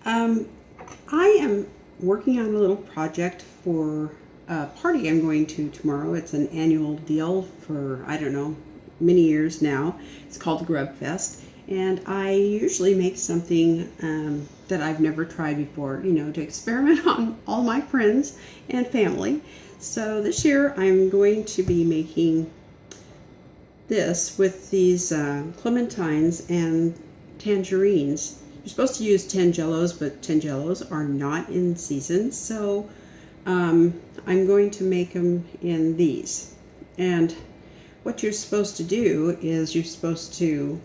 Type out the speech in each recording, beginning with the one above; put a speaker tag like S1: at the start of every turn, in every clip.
S1: Um, I am working on a little project for a party I'm going to tomorrow. It's an annual deal for, I don't know, many years now. It's called Grub Fest. And I usually make something that I've never tried before, you know, to experiment on all my friends and family. So this year I'm going to be making this with these clementines and tangerines. You're supposed to use tangelos, but tangelos are not in season, so I'm going to make them in these. And what you're supposed to do is you're supposed to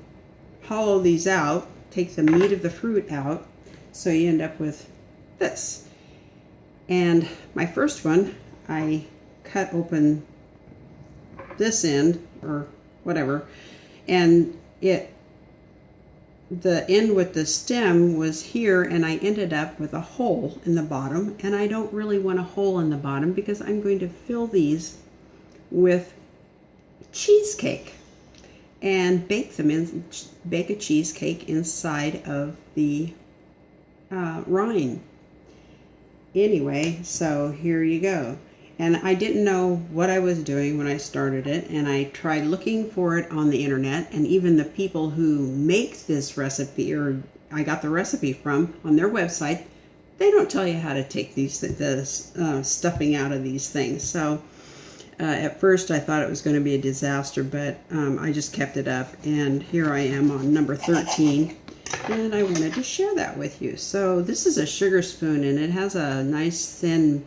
S1: hollow these out, take the meat of the fruit out, so you end up with this. And my first one, I cut open this end, or whatever, and the end with the stem was here, and I ended up with a hole in the bottom, and I don't really want a hole in the bottom because I'm going to fill these with cheesecake and bake a cheesecake inside of the rind. Anyway, so here you go. And I didn't know what I was doing when I started it, and I tried looking for it on the internet, and even the people who make this recipe, or I got the recipe from, on their website, they don't tell you how to take the stuffing out of these things. So at first I thought it was going to be a disaster, but I just kept it up, and here I am on number 13, and I wanted to share that with you. So this is a sugar spoon, and it has a nice thin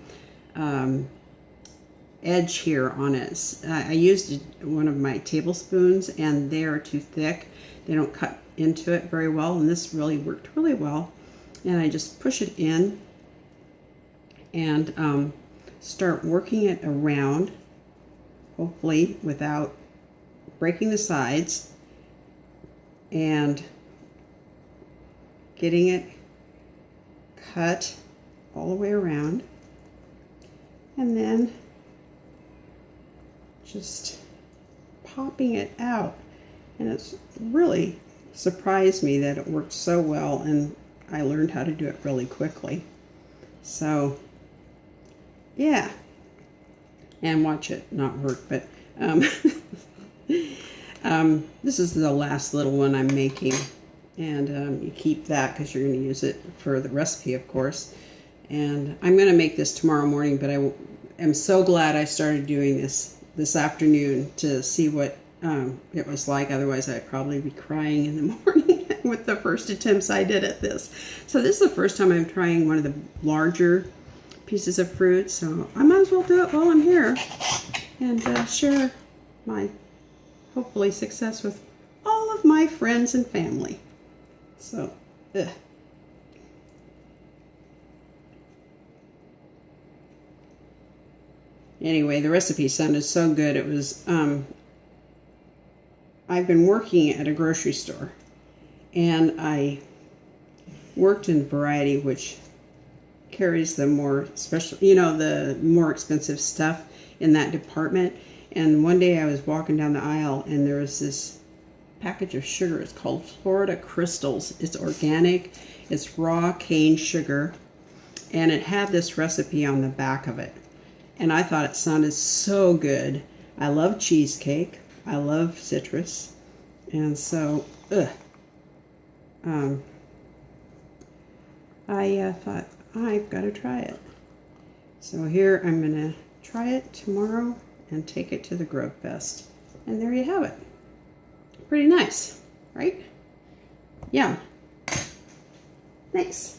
S1: edge here on it. I used one of my tablespoons, and they are too thick. They don't cut into it very well, and this really worked really well. And I just push it in and start working it around, hopefully without breaking the sides, and getting it cut all the way around, and then just popping it out. And it's really surprised me that it worked so well, and I learned how to do it really quickly. So yeah, and watch it not work, but this is the last little one I'm making, and you keep that because you're going to use it for the recipe, of course. And I'm going to make this tomorrow morning, but I am so glad I started doing this afternoon to see what it was like. Otherwise I'd probably be crying in the morning with the first attempts I did at this. So this is the first time I'm trying one of the larger pieces of fruit, so I might as well do it while I'm here and share my hopefully success with all of my friends and family. So anyway, the recipe sounded so good. It was I've been working at a grocery store, and I worked in Variety, which carries the more special, you know, the more expensive stuff in that department. And one day I was walking down the aisle, and there was this package of sugar. It's called Florida Crystals. It's organic. It's raw cane sugar, and it had this recipe on the back of it. And I thought it sounded so good. I love cheesecake. I love citrus. And so, I thought, I've got to try it. So here I'm going to try it tomorrow and take it to the Grub Fest. And there you have it. Pretty nice, right? Yeah. Thanks.